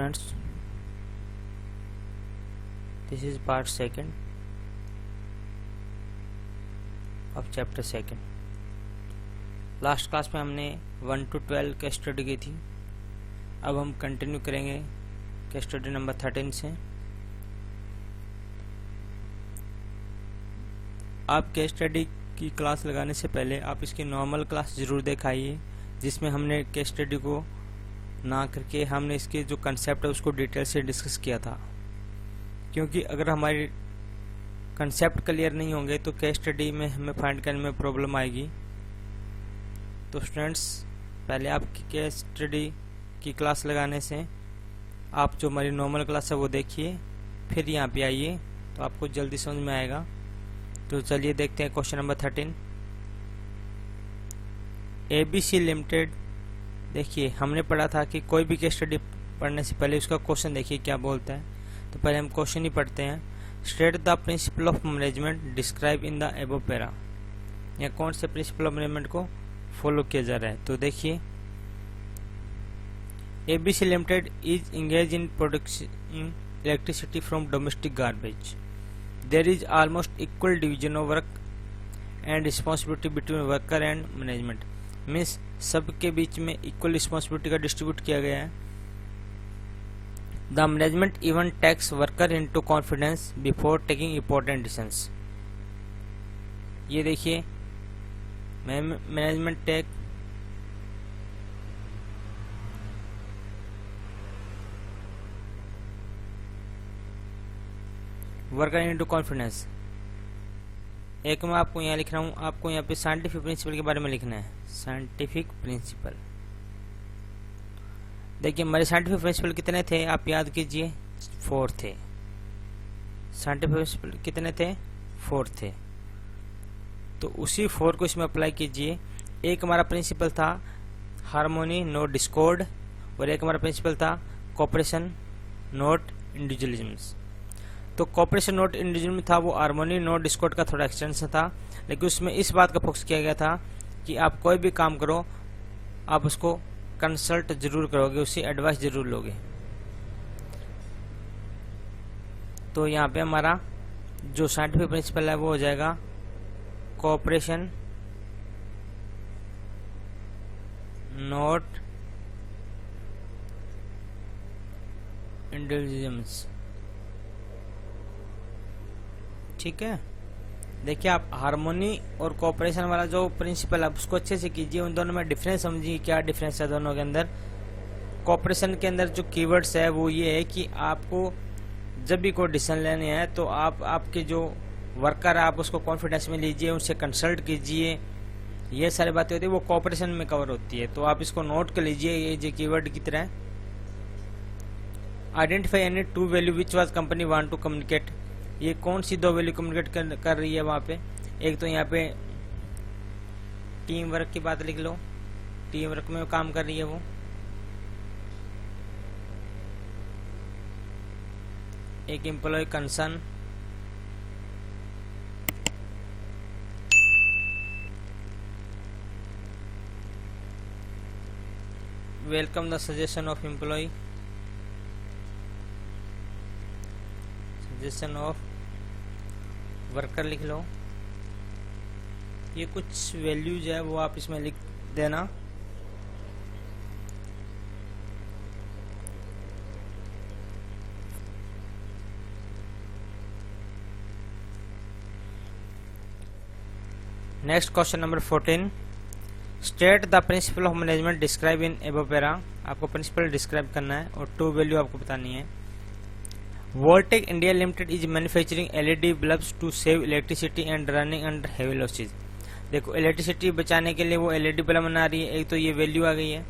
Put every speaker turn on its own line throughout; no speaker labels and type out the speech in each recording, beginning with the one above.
students, this is part second of chapter second. Last class में हमने 1 to 12 case study की थी. अब हम कंटिन्यू करेंगे केस स्टडी नंबर 13 से. आप केस स्टडी की क्लास लगाने से पहले आप इसकी नॉर्मल क्लास ज़रूर दिखाइए, जिसमें हमने केस स्टडी को ना करके हमने इसके जो कंसेप्ट है उसको डिटेल से डिस्कस किया था. क्योंकि अगर हमारी कंसेप्ट क्लियर नहीं होंगे तो केस स्टडी में हमें फाइंड करने में प्रॉब्लम आएगी. तो स्टूडेंट्स, पहले आप केस स्टडी की क्लास लगाने से आप जो हमारी नॉर्मल क्लास है वो देखिए, फिर यहाँ पे आइए तो आपको जल्दी समझ में आएगा. तो चलिए देखते हैं क्वेश्चन नंबर 13. ABC limited. देखिए, हमने पढ़ा था कि कोई भी केस स्टडी पढ़ने से पहले उसका क्वेश्चन देखिए क्या बोलता है. तो पहले हम क्वेश्चन ही पढ़ते हैं. State the principle of management describe in the above para. या कौन से प्रिंसिपल ऑफ मैनेजमेंट को फॉलो किया जा रहा है. तो देखिए, ABC limited is engage in production electricity from domestic garbage. There is almost equal division of work and responsibility between worker and management. Means सबके बीच में इक्वल रिस्पॉन्सिबिलिटी का डिस्ट्रीब्यूट किया गया है. The management even takes worker into confidence before taking important decisions. ये देखिए, management take worker into confidence. एक मैं आपको यहाँ लिख रहा हूँ, आपको यहाँ पे साइंटिफिक प्रिंसिपल के बारे में लिखना है. Scientific principle. देखिए, हमारे साइंटिफिक प्रिंसिपल कितने थे आप याद कीजिए. 4 थे. साइंटिफिक प्रिंसिपल कितने थे? 4 थे. तो उसी 4 को इसमें अप्लाई कीजिए. एक हमारा प्रिंसिपल था हार्मोनी नॉट डिस्कॉर्ड, और एक हमारा प्रिंसिपल था कोऑपरेशन नॉट इंडिविजुअलिज्म. तो कोऑपरेशन नॉट इंडिविजुअलिज्म था वो हार्मोनी नॉट डिस्कॉर्ड का थोड़ा एक्सटेंशन था, लेकिन उसमें इस बात का फोकस किया गया था कि आप कोई भी काम करो आप उसको कंसल्ट जरूर करोगे, उससे एडवाइस जरूर लोगे. तो यहाँ पे हमारा जो साइंटिफिक प्रिंसिपल है वो हो जाएगा कोऑपरेशन नॉट इंडिविजुअलिज्म. ठीक है. देखिए, आप हार्मोनी और कोऑपरेशन वाला जो प्रिंसिपल है उसको अच्छे से कीजिए. उन दोनों में डिफरेंस समझिए, क्या डिफरेंस है दोनों के अंदर. कोऑपरेशन के अंदर जो कीवर्ड्स है वो ये है कि आपको जब भी कोई डिसीजन लेने हैं तो आप आपके जो वर्कर है आप उसको कॉन्फिडेंस में लीजिए, उनसे कंसल्ट कीजिए. ये सारी बातें होती है वो कोऑपरेशन में कवर होती है. तो आप इसको नोट कर लीजिए ये जो कीवर्ड की तरह. Identify any two value which was company want to communicate. ये कौन सी 2 वैल्यू कम्युनिकेट कर रही है वहाँ पे. एक तो यहाँ पे टीम वर्क की बात लिख लो, टीम वर्क में काम कर रही है वो. एक employee concern, welcome the suggestion of employee, suggestion of worker लिख लो. ये कुछ वैल्यूज है वो आप इसमें लिख देना. Next question number 14. State the principle of management describe in above para. आपको प्रिंसिपल डिस्क्राइब करना है और 2 वैल्यू आपको बतानी है. Voltech India limited is manufacturing LED bulbs to save electricity and running under heavy losses. देखो, इलेक्ट्रिसिटी बचाने के लिए वो LED बल्ब बना रही है. एक तो ये वैल्यू आ गई है.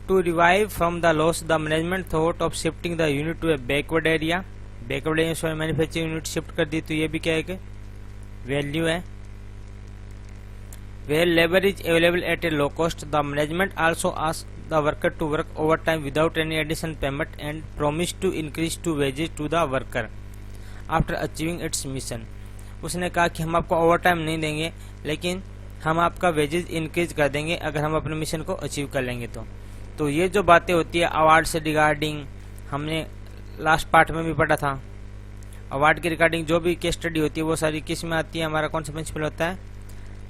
To revive from the loss the management thought of shifting the unit to a backward area. Backward area से मैन्युफैक्चरिंग यूनिट शिफ्ट कर दी, तो ये भी क्या है कि वैल्यू है. Where labor is available at a low cost, the management also asks the worker to work overtime without any additional payment and promise to increase to wages to the worker after achieving its mission. उसने कहा कि हम आपको over time नहीं देंगे, लेकिन हम आपका वेजेस इंक्रीज कर देंगे अगर हम अपने मिशन को अचीव कर लेंगे तो ये जो बातें होती है अवार्ड से रिगार्डिंग, हमने लास्ट पार्ट में भी पढ़ा था। अवार्ड की रिगार्डिंग जो भी केस स्टडी होती है वो सारी किस में आती है, हमारा कौन सा प्रिंसिपल होता है,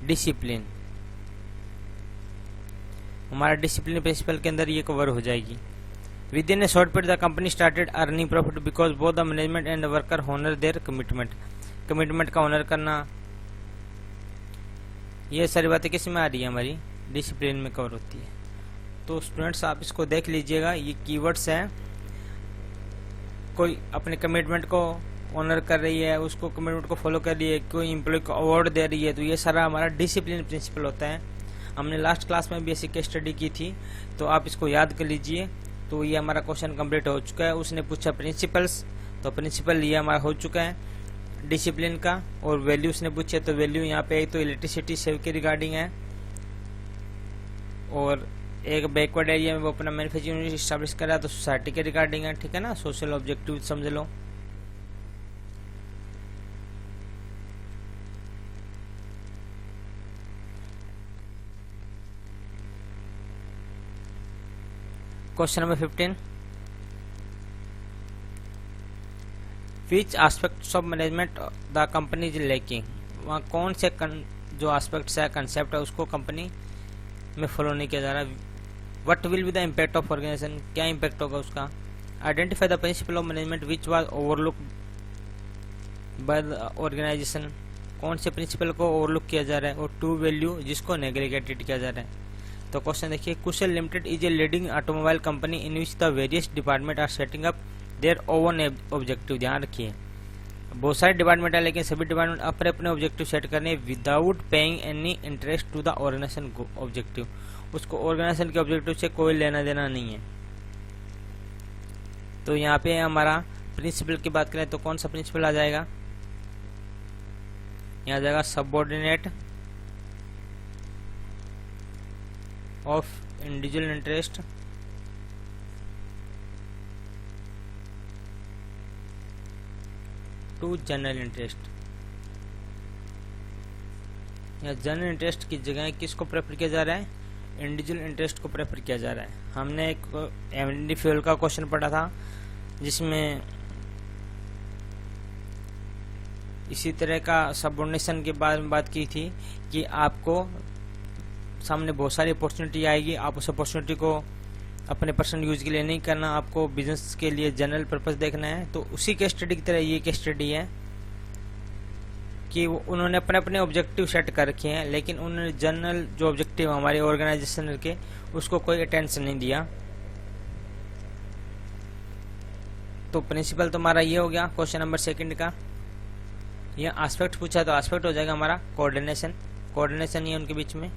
डिसिप्लिन। हमारा डिसिप्लिन प्रिंसिपल के अंदर ये कवर हो जाएगी। With in A short period the company started earning profit because both the management and worker honour there commitment का ऑनर करना, ये सारी बातें किस में आ रही है, हमारी डिसिप्लिन में कवर होती है। तो स्टूडेंट्स आप इसको देख लीजिएगा, ये कीवर्ड्स हैं। कोई अपने कमिटमेंट को ऑनर कर रही है, उसको कमिटमेंट को फॉलो कर रही है, कोई एम्प्लॉय को अवार्ड दे रही है, तो ये सारा हमारा डिसिप्लिन प्रिंसिपल होता है। हमने लास्ट क्लास में भी ऐसी केस स्टडी की थी, तो आप इसको याद कर लीजिए। तो ये हमारा क्वेश्चन कंप्लीट हो चुका है। उसने पूछा प्रिंसिपल्स, तो प्रिंसिपल ये हमारा हो चुका है डिसिप्लिन का। और वैल्यू उसने पूछे, तो वैल्यू यहाँ पे एक तो इलेक्ट्रिसिटी सेव के रिगार्डिंग है, और एक बैकवर्ड एरिया में वो अपना मैन्युफैक्चरिंग यूनिट स्टैब्लिश करा तो सोसाइटी के रिगार्डिंग है, ठीक है ना। सोशल ऑब्जेक्टिव समझ लो। Question number 15, which aspects of management the company is lacking, वहाँ कौन से जो एस्पेक्ट्स है, कंसेप्ट है, उसको कंपनी में फॉलो नहीं किया जा रहा। What will be the impact of organisation, क्या इम्पैक्ट होगा उसका। Identify the principle of management which was overlook by the organisation, कौन से प्रिंसिपल को ओवरलुक किया जा रहा है। और टू वैल्यू जिसको नेग्लेक्टेड किया जा रहा है। तो क्वेश्चन देखिए, Kushal limited is a leading automobile company in which the various department are setting up their own objective. ध्यान रखिए, बहुत सारे डिपार्टमेंट है लेकिन सभी डिपार्टमेंट अपने अपने ऑब्जेक्टिव सेट करने without paying any interest to the organisation objective. उसको ऑर्गेनाइजेशन के ऑब्जेक्टिव से कोई लेना देना नहीं है। तो यहाँ पे हमारा प्रिंसिपल की बात करें तो कौन सा प्रिंसिपल आ जाएगा, यहाँ आ जाएगा subordinate of individual interest to general interest. या जनरल इंटरेस्ट की जगह किसको प्रेफर किया जा रहा है, इंडिविजुअल इंटरेस्ट को प्रेफर किया जा रहा है। हमने एक एमडी फ्यूल का क्वेश्चन पढ़ा था जिसमें इसी तरह का सबऑर्डिनेशन के बारे में बात की थी कि आपको सामने बहुत सारी अपॉर्चुनिटी आएगी, आप उस अपॉर्चुनिटी को अपने पर्सनल यूज के लिए नहीं करना, आपको बिजनेस के लिए जनरल पर्पस देखना है। तो उसी केस स्टडी की तरह ये केस स्टडी है कि उन्होंने अपने अपने ऑब्जेक्टिव सेट कर रखे हैं, लेकिन उन्होंने जनरल जो ऑब्जेक्टिव हमारे ऑर्गेनाइजेशन के उसको कोई अटेंशन नहीं दिया। तो प्रिंसिपल तो हमारा ये हो गया क्वेश्चन नंबर 2 का। ये एस्पेक्ट पूछा तो एस्पेक्ट हो जाएगा हमारा कोऑर्डिनेशन। कोऑर्डिनेशन ये उनके बीच में।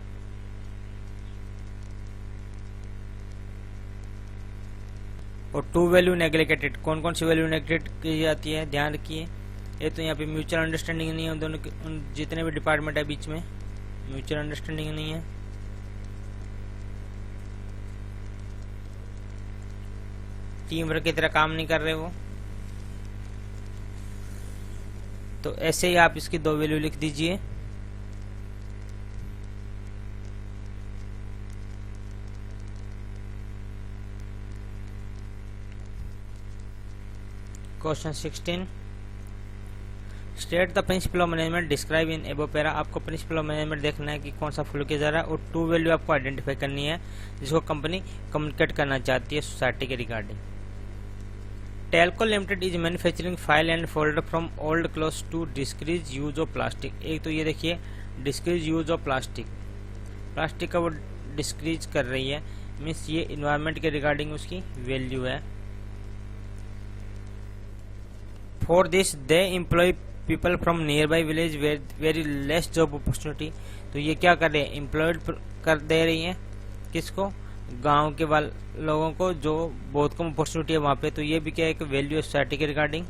और टू वैल्यू नेग्लेक्टेड, कौन कौन सी वैल्यू नेग्लेक्ट की जाती है, ध्यान रखिए। ये तो यहाँ पे म्यूचुअल अंडरस्टैंडिंग नहीं है उन दोनों के, उन जितने भी डिपार्टमेंट है बीच में म्यूचुअल अंडरस्टैंडिंग नहीं है। टीम वर्क की तरह काम नहीं कर रहे वो। तो ऐसे ही आप इसकी 2 वैल्यू लिख दीजिए। Question 16, state the principle of management describe इन एबो पैरा। आपको प्रिंसिपल ऑफ मैनेजमेंट देखना है कि कौन सा फॉलो किया जा रहा है, और टू वैल्यू आपको आइडेंटिफाई करनी है जिसको कंपनी कम्युनिकेट करना चाहती है सोसाइटी के regarding. Telco limited is manufacturing file and folder from old cloth to decrease use of plastic. एक तो ये देखिए decrease use of plastic, plastic का वो डिस्क्रीज कर रही है, मीन्स ये इन्वायरमेंट के रिगार्डिंग उसकी वैल्यू है। For this they employ people from nearby village very less job opportunity. तो ये क्या कर रहे हैं, एम्प्लॉयड कर दे रही है किसको, गांव के लोगों को जो बहुत कम अपॉर्चुनिटी है वहां पे। तो ये भी क्या है, एक वैल्यू सोसाइटी के regarding.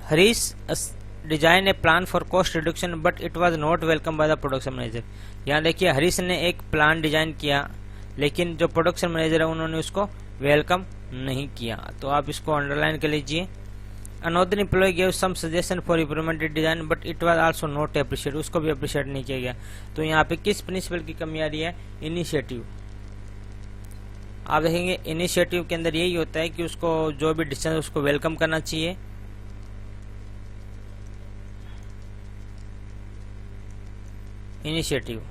Harish design A plan for cost reduction but it was not welcome by the production manager. यहाँ देखिए हरीश ने एक प्लान डिजाइन किया लेकिन जो प्रोडक्शन मैनेजर है उन्होंने उसको वेलकम नहीं किया। तो आप इसको अंडरलाइन कर लीजिए। Another employee gave some suggestion for improvement design but it was also not appreciate, उसको भी अप्रिशिएट नहीं किया गया। तो यहाँ पे किस प्रिंसिपल की कमी आ रही है? इनिशिएटिव। आप देखेंगे इनिशिएटिव के अंदर यही होता है कि उसको जो भी डिसीजन उसको वेलकम करना चाहिए। इनिशिएटिव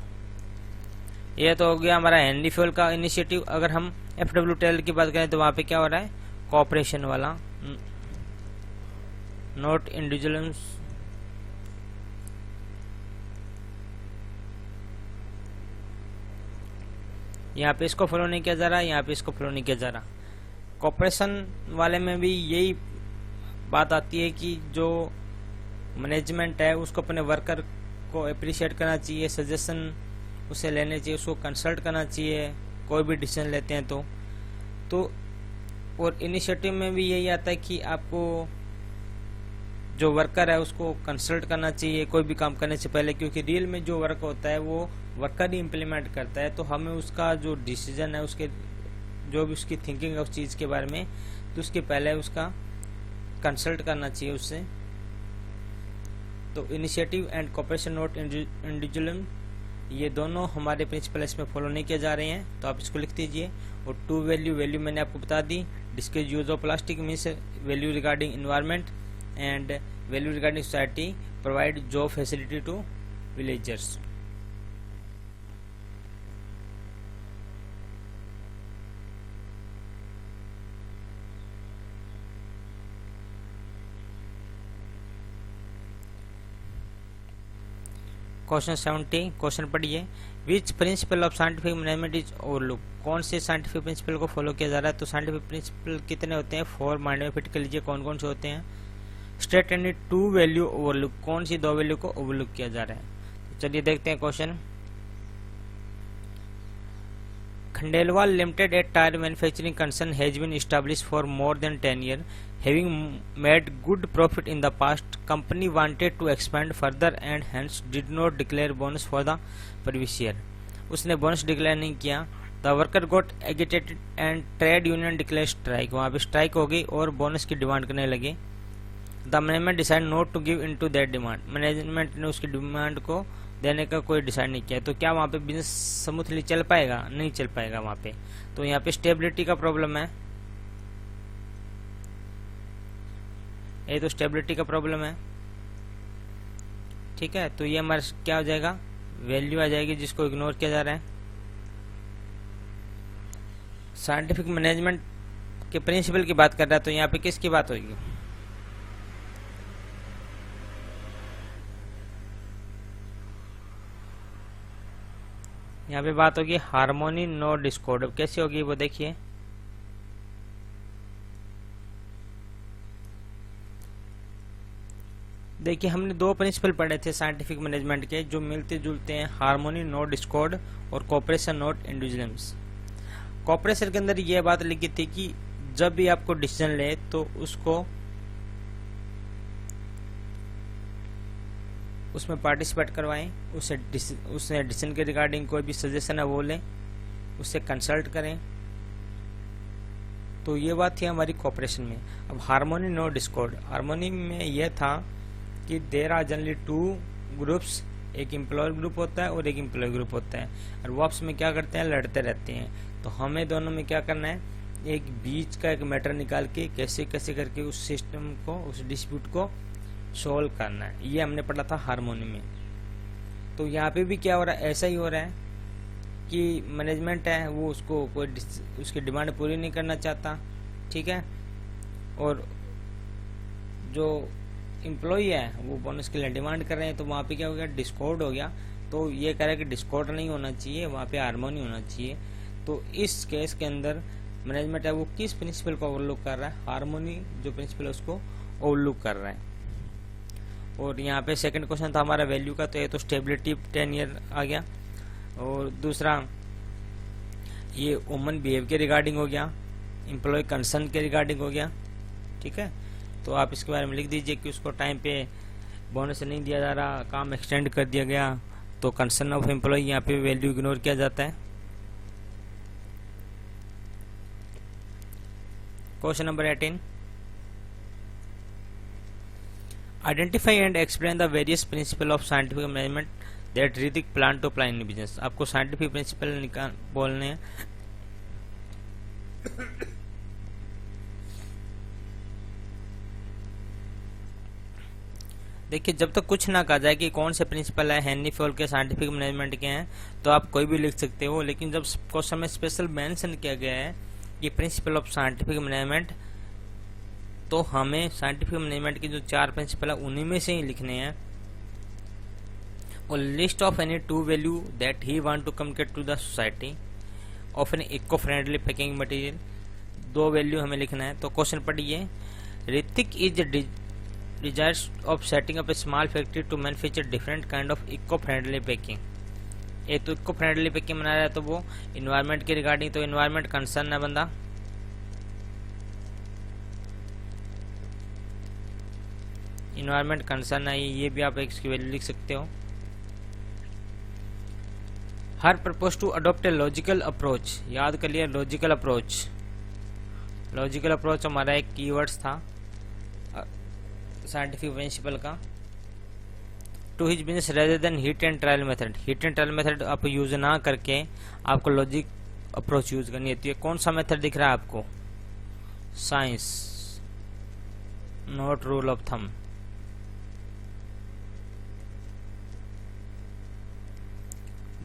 ये तो हो गया हमारा हेनरी फ्यूल का इनिशिएटिव। अगर हम FWTL की बात करें तो वहां पे क्या हो रहा है? कोऑपरेशन वाला, नॉट इंडिविजुअल्स। यहाँ पे इसको फॉलो नहीं किया जा रहा, यहाँ पे इसको फॉलो नहीं किया जा रहा। कॉर्पोरेशन वाले में भी यही बात आती है कि जो मैनेजमेंट है उसको अपने वर्कर को अप्रिशिएट करना चाहिए, सजेशन उसे लेने चाहिए, उसको कंसल्ट करना चाहिए कोई भी डिसीजन लेते हैं तो और इनिशिएटिव में भी यही आता है कि आपको जो वर्कर है उसको कंसल्ट करना चाहिए कोई भी काम करने से पहले, क्योंकि रियल में जो वर्क होता है वो वर्कर ही इम्प्लीमेंट करता है। तो हमें उसका जो डिसीजन है, उसके जो भी उसकी थिंकिंग है उस चीज़ के बारे में, तो उसके पहले उसका कंसल्ट करना चाहिए उससे। तो initiative and cooperation not individualism, ये दोनों हमारे प्रिंसिपल इसमें फॉलो नहीं किए जा रहे हैं, तो आप इसको लिख दीजिए। और टू वैल्यू मैंने आपको बता दी। Discuss use of plastic means value regarding environment and value regarding society, provide job facility to villagers. Question 70 question पढ़िए। Which principle of scientific management is overlook, कौन से साइंटिफिक प्रिंसिपल को फॉलो किया जा रहा है? तो साइंटिफिक प्रिंसिपल कितने होते हैं? 4 माइंड में फिट कर लीजिए कौन कौन से होते हैं। स्टेट एनी 2 वैल्यू ओवरलुक, कौन सी 2 वैल्यू को ओवरलुक किया जा रहा है? तो चलिए देखते हैं question. Khandelwal limited a tyre manufacturing concern has been established for more than 10 years, having made good profit in the past. Company wanted to expand further and hence did not declare bonus for the previous year. उसने bonus declare नहीं किया। The worker got agitated and trade union declared strike. वहाँ पे strike हो गई और bonus की demand करने लगे। The management decided not to give into that demand. Management ने उसकी डिमांड को देने का कोई डिसाइड नहीं किया। तो क्या वहाँ पे बिजनेस स्मूथली चल पाएगा? नहीं चल पाएगा वहाँ पे। तो यहाँ पे स्टेबिलिटी का प्रॉब्लम है, ये तो स्टेबिलिटी का प्रॉब्लम है। ठीक है, तो ये हमारा क्या हो जाएगा? वैल्यू आ जाएगी जिसको इग्नोर किया जा रहा है। साइंटिफिक मैनेजमेंट के प्रिंसिपल की बात कर रहा है, तो यहाँ पे किसकी बात होगी? यहाँ पे बात होगी हार्मोनी नो डिस्कॉर्ड। अब कैसे होगी वो देखिए। देखिए हमने 2 प्रिंसिपल पढ़े थे साइंटिफिक मैनेजमेंट के जो मिलते जुलते हैं, हार्मोनी नॉट डिस्कॉर्ड और कोऑपरेशन नॉट इंडिविजुअलिज्म। कोऑपरेशन के अंदर ये बात लिखी थी कि जब भी आपको डिसीजन ले तो उसको उसमें पार्टिसिपेट करवाएं, उससे डिसीजन के रिगार्डिंग कोई भी सजेशन है वो लें, उससे कंसल्ट करें। तो ये बात थी हमारी कोऑपरेशन में। अब हार्मोनी नो डिस्कॉर्ड, हार्मोनी में यह था कि देयर आर जनरली 2 ग्रुप्स, एक एम्प्लॉयर ग्रुप होता है और एक एम्प्लॉय ग्रुप होता है, और वो आपस में क्या करते हैं? लड़ते रहते हैं। तो हमें दोनों में क्या करना है? एक बीच का एक मैटर निकाल के कैसे कैसे करके उस सिस्टम को, उस डिस्प्यूट को सोल्व करना है। ये हमने पढ़ा था हार्मोनी में। तो यहाँ पे भी क्या हो रहा है? ऐसा ही हो रहा है कि मैनेजमेंट है वो उसको कोई उसकी डिमांड पूरी नहीं करना चाहता, ठीक है, और जो एम्प्लॉय है वो बोनस के लिए डिमांड कर रहे हैं। तो वहाँ पे क्या हो गया? डिस्कॉर्ड हो गया। तो ये कह रहा है कि डिस्कॉर्ड नहीं होना चाहिए, वहाँ पे हार्मोनी होना चाहिए। तो इस केस के अंदर मैनेजमेंट है वो किस प्रिंसिपल को ओवरलुक कर रहा है? हार्मोनी जो प्रिंसिपल है उसको ओवरलुक कर रहा है। और यहाँ पे सेकंड क्वेश्चन था हमारा वैल्यू का, तो ये तो स्टेबिलिटी 10 ईयर आ गया। और दूसरा ये वुमन बिहेव के रिगार्डिंग हो गया, एम्प्लॉय कंसर्न के रिगार्डिंग हो गया। ठीक है, तो आप इसके बारे में लिख दीजिए कि उसको टाइम पे बोनस नहीं दिया जा रहा, काम एक्सटेंड कर दिया गया, तो कंसर्न ऑफ एम्प्लॉय यहाँ पे वैल्यू इग्नोर किया जाता है। Question number 18, identify and explain the various principle of scientific management that Hrithik plan to apply in business. आपको साइंटिफिक प्रिंसिपल बोलने हैं। देखिए, जब तक कुछ ना कहा जाए कि कौन से प्रिंसिपल है हेनरी फॉल के साइंटिफिक मैनेजमेंट के हैं, तो आप कोई भी लिख सकते हो। लेकिन जब क्वेश्चन में स्पेशल मेंशन किया गया है कि प्रिंसिपल ऑफ साइंटिफिक मैनेजमेंट, तो हमें साइंटिफिक मैनेजमेंट के जो 4 प्रिंसिपल है उन्हीं में से ही लिखने हैं। और list of any 2 value that he want to communicate to the society of an eco friendly packing material, 2 value हमें लिखना है। तो क्वेश्चन पढ़िए, Hrithik is desires of setting up a small factory to manufacture different kind of eco-friendly packing। एक तो eco friendly packing बना रहा है, तो वो इन्वायरमेंट के रिगार्डिंग, तो इन्वायरमेंट कंसर्न है बंदा। इन्वायरमेंट कंसर्न है, ये भी आप इसकी वैल्यू लिख सकते हो। हर propose to adopt a logical approach, याद कर लिया लॉजिकल अप्रोच। लॉजिकल अप्रोच हमारा एक कीवर्ड्स था साइंटिफिक प्रिंसिपल का। To his business rather than hit and trial method, hit and trial method आप यूज ना करके आपको लॉजिक अप्रोच यूज करनी होती है। कौन सा मेथड दिख रहा है आपको? Science, not rule of thumb.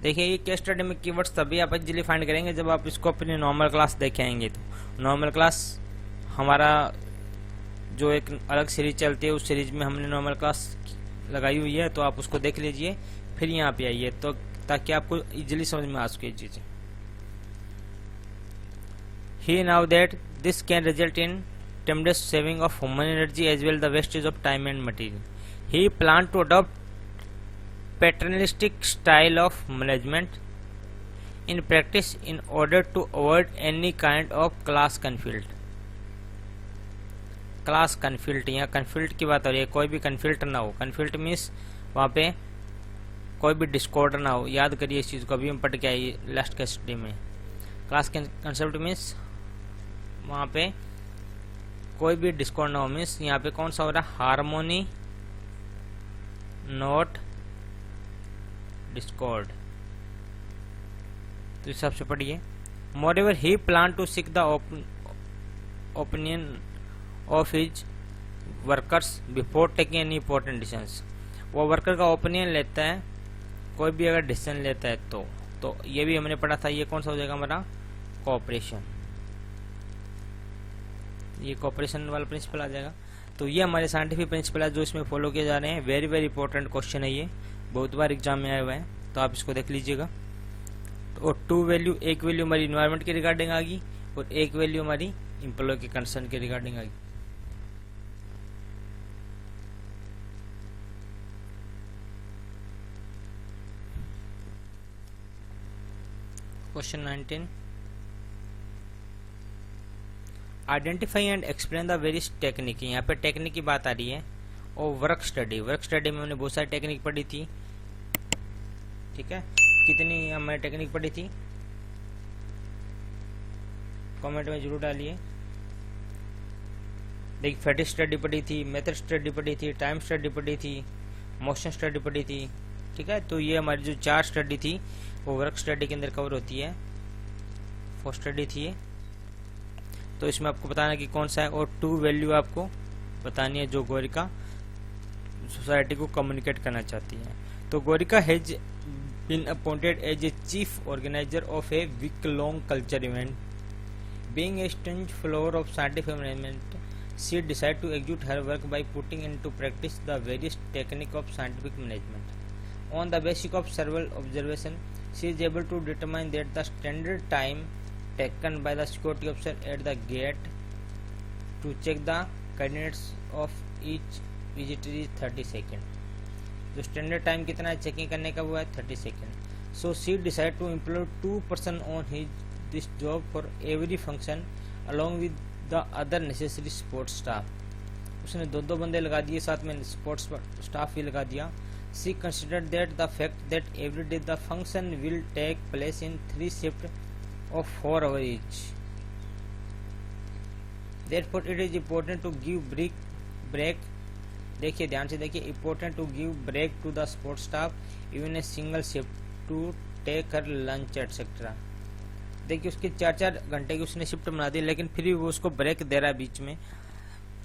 देखिए, ये केस स्टडी में कीवर्ड्स तभी आप इजीली फाइंड करेंगे जब आप इसको अपनी नॉर्मल क्लास देखे आएंगे। तो नॉर्मल क्लास हमारा जो एक अलग सीरीज चलती है, उस सीरीज में हमने नॉर्मल क्लास लगाई हुई है, तो आप उसको देख लीजिए, फिर यहाँ पे आइए, तो ताकि आपको इजीली समझ में आ सके चीजें। He now that this can result in tremendous saving of human energy as well the wastage of time and material. He plan to adopt paternalistic style of management in practice in order to avoid any kind of class conflict. Class conflict, यहाँ conflict की बात हो रही है, कोई भी conflict ना हो। कन्फ्लिक्ट मीन्स वहाँ पे कोई भी डिस्कॉर्डर ना हो। याद करिए इस चीज़ को, अभी हम पढ़ के आइए लास्ट के स्टडी में। क्लास कंसेप्ट मीन्स वहाँ पे कोई भी डिस्कॉर्ड ना हो। मीन्स यहाँ पे कौन सा हो रहा है? Harmony not discord. तो इस हिसाब से पढ़िए। Moreover he plan to seek the opinion of his workers before taking any important decisions. वो वर्कर का ओपिनियन लेता है कोई भी अगर डिसीजन लेता है तो ये भी हमने पढ़ा था। ये कौन सा हो जाएगा हमारा? कोऑपरेशन। ये कोऑपरेशन वाला प्रिंसिपल आ जाएगा। तो ये हमारे साइंटिफिक प्रिंसिपल है जो इसमें फॉलो किए जा रहे हैं। वेरी वेरी इंपॉर्टेंट क्वेश्चन है, ये बहुत बार एग्जाम में आए हुए हैं, तो आप इसको देख लीजिएगा। और 2 वैल्यू, एक वैल्यू हमारी इन्वायरमेंट के रिगार्डिंग आ गई और एक वैल्यू हमारी एम्प्लॉय के कंसर्न के रिगार्डिंग आ गई। Question 19, identify and explain the various technique. यहाँ पे टेक्निक की बात आ रही है। और वर्क स्टडी, वर्क स्टडी में हमने बहुत सारी टेक्निक पढ़ी थी, ठीक है। कितनी हमने टेक्निक पढ़ी थी कमेंट में जरूर डालिए। देखिए, फैटिक स्टडी पढ़ी थी, मेथड स्टडी पढ़ी थी, टाइम स्टडी पढ़ी थी, मोशन स्टडी पढ़ी थी, ठीक है। तो ये हमारी जो 4 स्टडी थी वो वर्क स्टडी के अंदर कवर होती है। 4 स्टडी थी ये। तो इसमें आपको बताना कि कौन सा है। और 2 वैल्यू आपको बतानी है जो गोरिका सोसाइटी को कम्युनिकेट करना चाहती है। तो Gorika has been appointed as a chief organiser of a week long culture event being a stage floor of scientific management. She decided to execute her work by putting into practice the various techniques of scientific management. On the basis of several observations, she is able to determine that the standard time taken by the security officer at the gate to check the coordinates of each visitor is 30 seconds. जो standard time कितना है checking करने का वो है 30 second. So she decide to employ 2 person on his this job for every function along with the other necessary support staff. उसने 2 बंदे लगा दिए, साथ में सपोर्ट स्टाफ भी लगा दिया। She considered that the fact that every day the function will take place in 3 shift of 4 hour each. Therefore, it is important to give break देखिए ध्यान से देखिए, important to give break to the support staff even a single shift to take her lunch etcetera. देखिए उसकी 4-4 घंटे की उसने shift बना दी, लेकिन फिर भी वो उसको ब्रेक दे रहा है बीच में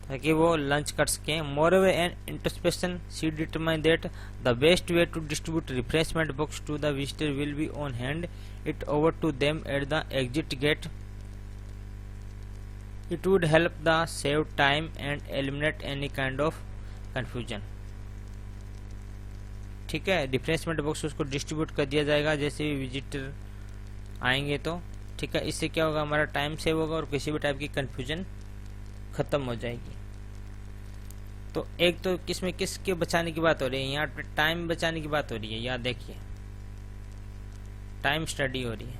ताकि वो लंच कर सकें। Moreover an introspection she determine that the best way to distribute refreshment box to the visitor will be on hand it over to them at the exit gate. It would help the save time and eliminate any kind of confusion. ठीक है, refreshment box उसको distribute कर दिया जाएगा जैसे भी visitor आएंगे तो। ठीक है, इससे क्या होगा, हमारा टाइम सेव होगा और किसी भी टाइप की कंफ्यूजन खत्म हो जाएगी। तो एक तो किसमें किसके बचाने की बात हो रही है, यहाँ पे टाइम बचाने की बात हो रही है, यहाँ देखिए टाइम स्टडी हो रही है,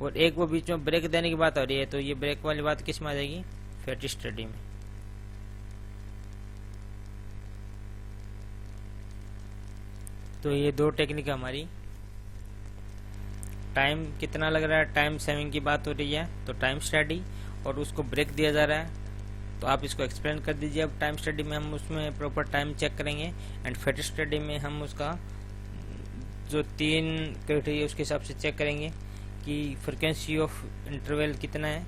और एक वो बीच में ब्रेक देने की बात हो रही है। तो ये ब्रेक वाली बात किस में आ जाएगी, फेट स्टडी में। तो ये दो टेक्निक हमारी। टाइम कितना लग रहा है, टाइम सेविंग की बात हो रही है तो टाइम स्टडी, और उसको ब्रेक दिया जा रहा है तो आप इसको एक्सप्लेन कर दीजिए। अब टाइम स्टडी में हम उसमें प्रॉपर टाइम चेक करेंगे, एंड फेट स्टडी में हम उसका जो 3 क्राइटेरिया उसके हिसाब से चेक करेंगे कि फ्रिक्वेंसी ऑफ इंटरवल कितना है,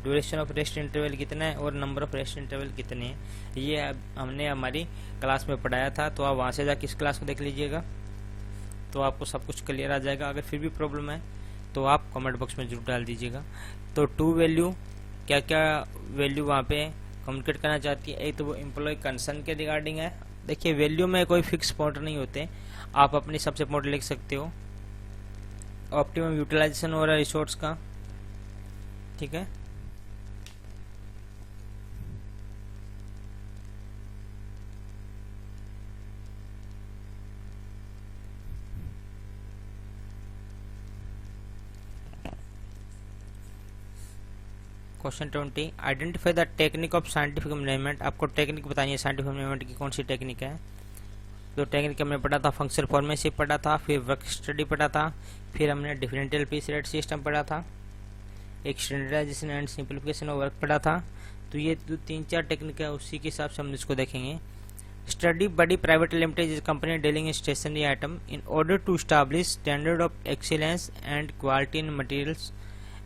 ड्यूरेशन ऑफ रेस्ट इंटरवल कितना है, और नंबर ऑफ रेस्ट इंटरवल कितने हैं। ये हमने हमारी क्लास में पढ़ाया था, तो आप वहाँ से जाकर इस क्लास को देख लीजिएगा तो आपको सब कुछ क्लियर आ जाएगा। अगर फिर भी प्रॉब्लम है तो आप कमेंट बॉक्स में जरूर डाल दीजिएगा। तो टू वैल्यू, क्या क्या वैल्यू वहाँ पे कम्युनिकेट करना चाहती है, एक तो वो एम्प्लॉय कंसर्न के रिगार्डिंग है। देखिए वैल्यू में कोई फिक्स पॉइंट नहीं होते, आप अपनी सबसे पॉइंट लिख सकते हो। ऑप्टिमम यूटिलाइजेशन हो रहा है रिसोर्स का, ठीक है। Question 20, identify the technique of scientific management. आपको टेक्निक बतानी है साइंटिफिक मैनेजमेंट की, कौन सी टेक्निक है। तो टेक्निक हमने पढ़ा था, फंक्शनल फॉर्मेशिप पढ़ा था, फिर वर्क स्टडी पढ़ा था, फिर हमने डिफरेंशियल पीस रेट सिस्टम पढ़ा था, एक standardisation and simplification of work पढ़ा था। तो ये जो 3-4 टेक्निक है उसी के हिसाब से हम इसको देखेंगे। Study buddy private limited is company dealing in stationery item in order to establish standard of excellence and quality in materials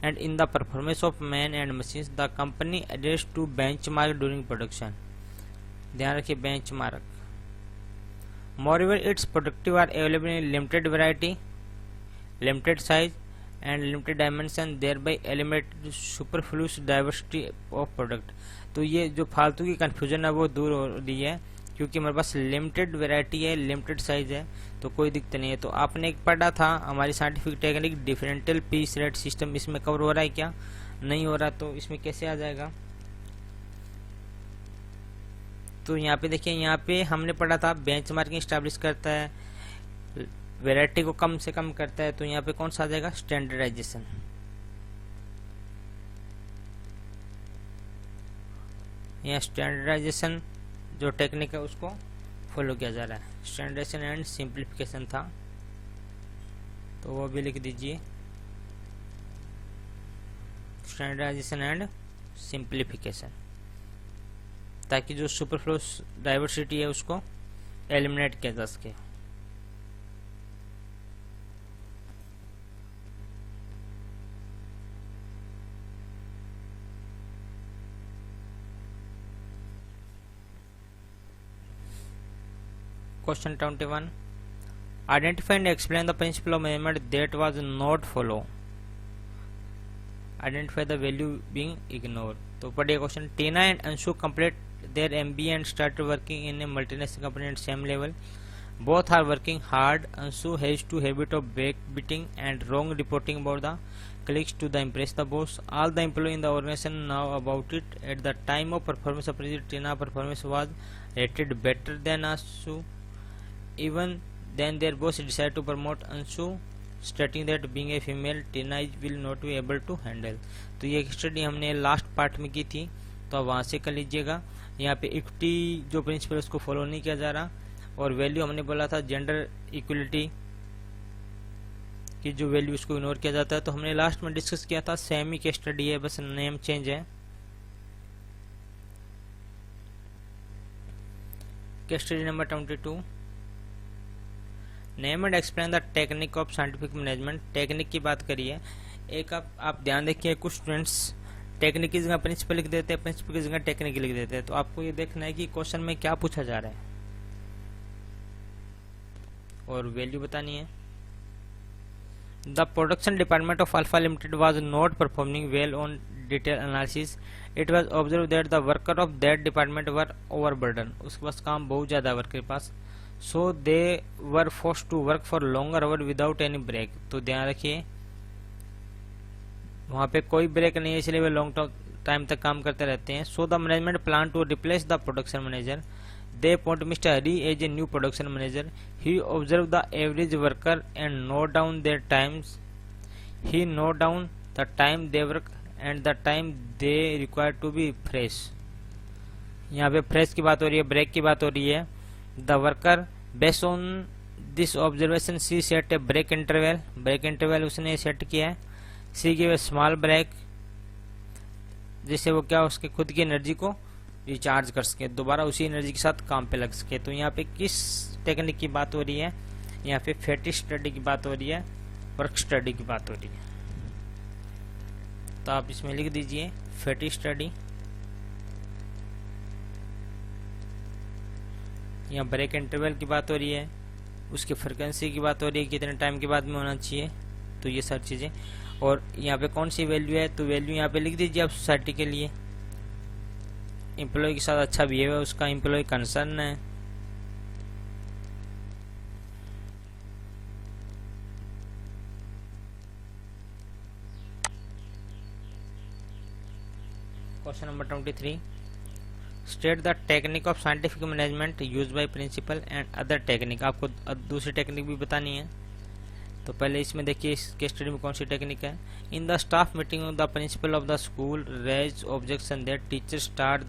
and in the performance of man and machines the company adheres to benchmark during production। ध्यान रखिए benchmark। Moreover its productive are available in limited variety, limited size and limited dimension, thereby eliminate superfluous diversity of product। तो ये जो फालतू की confusion है वो दूर हो रही है, क्योंकि हमारे पास लिमिटेड वैरायटी है, लिमिटेड साइज है, तो कोई दिक्कत नहीं है। तो आपने एक पढ़ा था हमारी scientific technique differential piece rate system, इसमें कवर हो रहा है क्या, नहीं हो रहा, तो इसमें कैसे आ जाएगा। तो यहाँ पे देखिए, यहाँ पे हमने पढ़ा था बेंचमार्किंग स्टैब्लिश करता है, वैरायटी को कम से कम करता है, तो यहाँ पे कौन सा आ जाएगा, स्टैंडर्डाइजेशन। यहाँ स्टैंडर्डाइजेशन जो टेक्निक है उसको फॉलो किया जा रहा है। स्टैंडर्डाइजेशन एंड सिंप्लीफिकेशन था तो वो भी लिख दीजिए, स्टैंडर्डाइजेशन एंड सिंप्लीफिकेशन, ताकि जो सुपरफ्लूस डाइवर्सिटी है उसको एलिमिनेट किया जा सके। Question 21, identify and explain the principle of measurement that was not follow। Identify the value being ignored। तो पढ़िए question. Tina and Anshu complete their MBA and started working in a multinational company at same level। Both are working hard। Anshu has to habit of backbiting and wrong reporting about the colleagues to the impress the boss। All the employees in the organization know about it। At the time of performance appraisal, Tina's performance was rated better than Anshu। Even then their boss decided to promote Anshu, stating that being a female, Tina will not be able to handle। तो ये study हमने last part में की थी, तो आप वहाँ से कर लीजिएगा। यहाँ पे इक्विटी जो प्रिंसिपल उसको फॉलो नहीं किया जा रहा, और वैल्यू हमने बोला था जेंडर इक्वलिटी की जो वैल्यू उसको इग्नोर किया जाता है, तो हमने लास्ट में डिस्कस किया था। सेमी की स्टडी है, बस नेम चेंज है। Case study number 22, name and explain the technique of scientific management. Technique की बात करिए। एक आप ध्यान देखिए, कुछ स्टूडेंट्स टेक्निक की जगह प्रिंसिपल लिख देते हैं, प्रिंसिपल की जगह टेक्निक लिख देते हैं। तो आपको ये देखना है कि क्वेश्चन में क्या पूछा जा रहा है और वैल्यू बतानी है। The production department of Alpha limited was not performing well on detail analysis. It was observe that the worker of that department were overburden. उसके पास काम बहुत ज्यादा वर्कर के पास। So they were forced to work for longer hour without any break. तो ध्यान रखिए, वहां पे कोई ब्रेक नहीं है, इसलिए वे लॉन्ग टाइम तक काम करते रहते हैं। So the management plan to replace the production manager. They appoint mister Hari as a new production manager. He observe the average worker and note down their times. He note down the time they work and the time they require to be fresh. यहाँ पे fresh की बात हो रही है, break की बात हो रही है। The worker based on this observation she set a break interval. Break interval उसने सेट किया है। She give a small break, जिससे वो क्या उसके खुद की एनर्जी को रिचार्ज कर सके, दोबारा उसी एनर्जी के साथ काम पे लग सके। तो यहाँ पे किस टेक्निक की बात हो रही है? यहाँ पे फेटिश स्टडी की बात हो रही है, वर्क स्टडी की बात हो रही है। तो आप इसमें लिख दीजिए फेटिश स्टडी। यहाँ ब्रेक इंटरवल की बात हो रही है, उसकी फ्रिक्वेंसी की बात हो रही है, कितने टाइम के बाद में होना चाहिए। तो ये सारी चीजें। और यहाँ पे कौन सी वैल्यू है? तो वैल्यू यहाँ पे लिख दीजिए आप सोसाइटी के लिए। एम्प्लॉय के साथ अच्छा बिहेव है, उसका एम्प्लॉय कंसर्न है। Question number 23, state the technique of scientific management use by principle and other technique. आपको दूसरी टेक्निक भी बतानी है। तो पहले इसमें देखिए इस केस स्टडी में कौन सी टेक्निक है। In the staff meeting the principle of the school raise objection that teacher start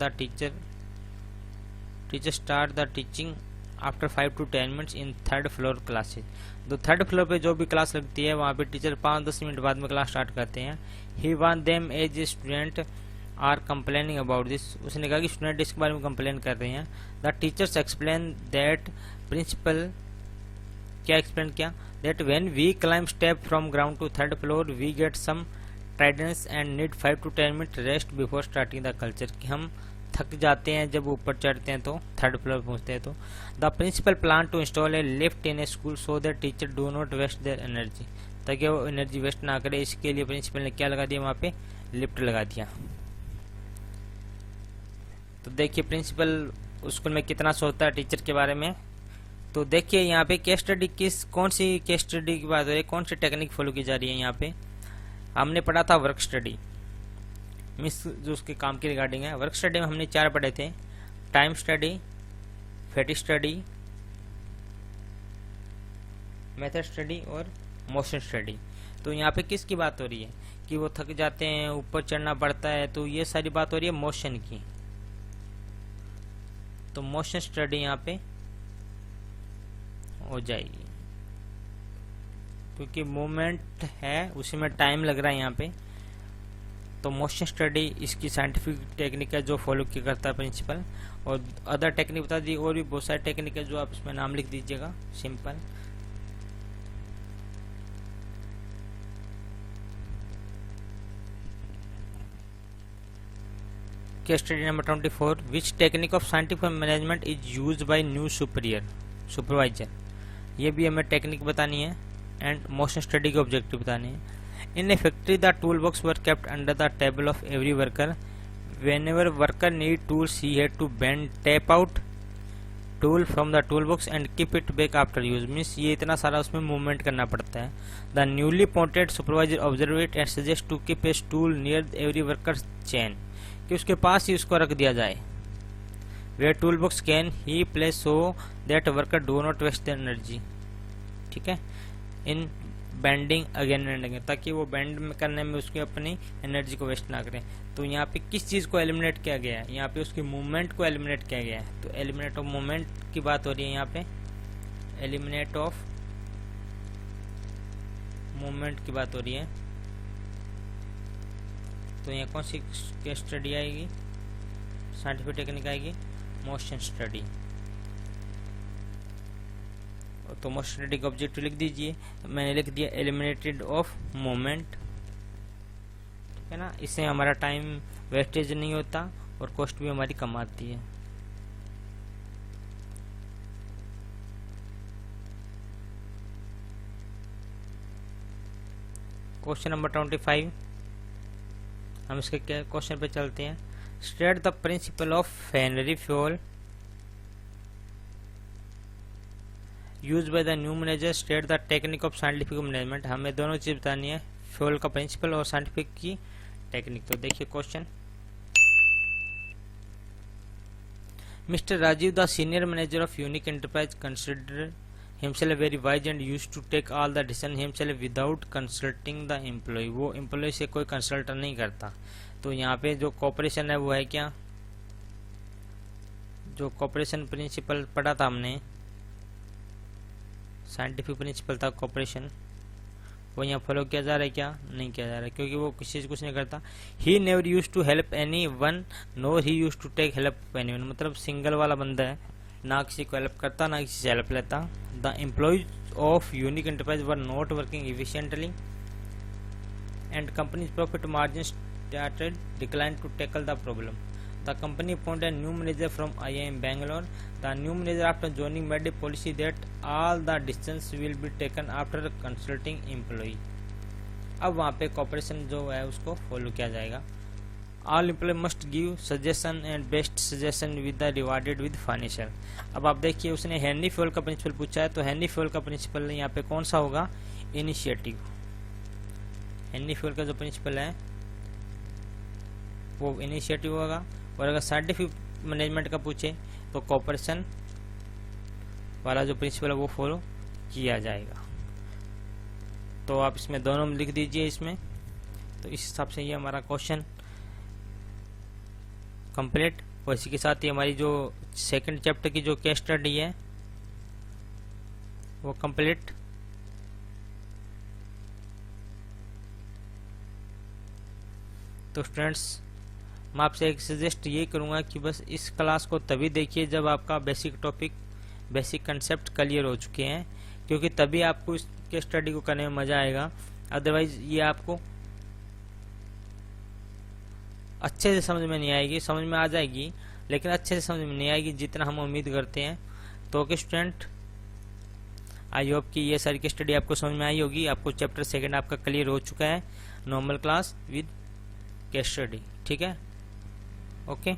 the teaching after 5 to 10 minutes in third floor classes. तो थर्ड फ्लोर पे जो भी क्लास लगती है वहाँ पे टीचर 5-10 मिनट बाद में क्लास स्टार्ट करते हैं। He want them as a student are complaining about this. उसने कहा कि स्टूडेंट इसके बारे में कंप्लेन कर रहे हैं। The teachers explain that principal क्या एक्सप्लेन किया? That when we climb step from ground to third floor, we get some tiredness and need 5 to 10 minutes rest before starting the culture। कि हम थक जाते हैं जब ऊपर चढ़ते हैं, तो थर्ड फ्लोर पहुंचते हैं। तो the principal plan to install a lift in a school so that teacher do not waste their energy. ताकि वो एनर्जी वेस्ट ना करे, इसके लिए प्रिंसिपल ने क्या लगा दिया? वहाँ पे लिफ्ट लगा दिया। तो देखिए प्रिंसिपल स्कूल में कितना सोचता है टीचर के बारे में। तो देखिए यहाँ पे केस स्टडी कौन सी केस स्टडी की बात हो रही है, कौन सी टेक्निक फॉलो की जा रही है। यहाँ पे हमने पढ़ा था वर्क स्टडी, मीन्स जो उसके काम की रिगार्डिंग है। वर्क स्टडी में हमने 4 पढ़े थे, time study, fetish study, method study और मोशन स्टडी। तो यहाँ पे किसकी बात हो रही है कि वो थक जाते हैं, ऊपर चढ़ना पड़ता है। तो ये सारी बात हो रही है मोशन की। तो मोशन स्टडी यहाँ पे हो जाएगी, क्योंकि मूवमेंट है उसी में टाइम लग रहा है यहाँ पे। तो मोशन स्टडी इसकी साइंटिफिक टेक्निक है जो फॉलो किया करता है प्रिंसिपल। और अदर टेक्निक बता दी, और भी बहुत सारी टेक्निक है जो आप इसमें नाम लिख दीजिएगा simple. Case study number 24, which technique of scientific management is used by new supervisor. ये भी हमें टेक्निक बतानी है एंड मोशन स्टडी के ऑब्जेक्टिव बताने हैं। In a factory the tool box were kept under the table of every worker. Whenever worker need tools he had to bend take out tool from the tool box and keep it back after use. Means ये इतना सारा उसमें movement करना पड़ता है। The newly appointed supervisor observe it and suggest to keep a tool near every worker chain, कि उसके पास ही उसको रख दिया जाए। Where toolbox can he place so that worker do not waste their energy। ठीक है, इन बेंडिंग अगेन एंड अगेन, ताकि वो बेंड करने में उसकी अपनी एनर्जी को वेस्ट ना करें। तो यहाँ पे किस चीज को एलिमिनेट किया गया है? यहाँ पे उसकी मूवमेंट को एलिमिनेट किया गया है। तो एलिमिनेट ऑफ मूवमेंट की बात हो रही है यहाँ पे, एलिमिनेट ऑफ मूवमेंट की बात हो रही है। तो यहाँ कौन सी केस स्टडी आएगी? साइंटिफिक टेक्निक आएगी मोशन स्टडी। तो मोस्ट स्टैटिक ऑब्जेक्टिव लिख दीजिए। मैंने लिख दिया एलिमिनेटेड ऑफ मोमेंट, ठीक है ना। इससे हमारा टाइम वेस्टेज नहीं होता और कॉस्ट भी हमारी कम आती है। क्वेश्चन नंबर 25, हम इसके क्वेश्चन पे चलते हैं। State the principle of Henry fuel use by the numerator, state the technique of scientific management. हमें दोनों चीज बतानी है, फ्यूल का प्रिंसिपल और साइंटिफिक की टेक्निक। तो देखिए question, mister Rajiv the senior manager of unique enterprise consider himself very wise and used to take all the decision himself without consulting the employee। वो एम्प्लॉय से कोई कंसल्ट नहीं करता। तो यहाँ पे जो कॉपरेशन है वो है क्या, जो कॉपरेशन प्रिंसिपल पढ़ा था हमने, साइंटिफिक प्रिंसिपल था कॉपरेशन, वो यहाँ फॉलो किया जा रहा है क्या, नहीं किया जा रहा है, क्योंकि वो किसी से कुछ नहीं करता। He never use to help any one nor he use to take help any one, मतलब सिंगल वाला बंदा है, ना किसी को हेल्प करता ना किसी से हेल्प लेता। The employees of unique enterprise were not working efficiently and companies profit margin started decline to tackle the problem. The company appointed a new manager from IIM Bangalore. The new manager after joining made a policy that all the decisions will be taken after consulting employee। अब वहाँ पे corporation जो है उसको follow किया जाएगा। All employee must give suggestion and best suggestion with the rewarded with financial। अब आप देखिए उसने हेनरी फ्यूल का प्रिंसिपल पूछा है, तो हेनरी फ्यूल का प्रिंसिपल यहाँ पे कौन सा होगा, इनिशिएटिव। हेनरी फ्यूल का जो प्रिंसिपल है वो इनिशिएटिव होगा। और अगर साइंटिफिक मैनेजमेंट का पूछे तो कॉपरेशन वाला जो प्रिंसिपल है वो फॉलो किया जाएगा। तो आप इसमें दोनों में लिख दीजिए इसमें। तो इस हिसाब से ये हमारा क्वेश्चन कंप्लीट। और इसी के साथ ही हमारी जो सेकंड चैप्टर की जो केस स्टडी है वो कंप्लीट। तो स्टूडेंट्स मैं आपसे एक सजेस्ट ये करूंगा कि बस इस क्लास को तभी देखिए जब आपका basic topic, basic concept clear हो चुके हैं, क्योंकि तभी आपको इस केस स्टडी को करने में मजा आएगा। अदरवाइज ये आपको अच्छे से समझ में नहीं आएगी, समझ में आ जाएगी लेकिन अच्छे से समझ में नहीं आएगी जितना हम उम्मीद करते हैं। तो ओके स्टूडेंट, आई होप कि ये सारी केस स्टडी आपको समझ में आई होगी। आपको चैप्टर सेकंड आपका क्लियर हो चुका है, normal class with case study, ठीक है। ओके।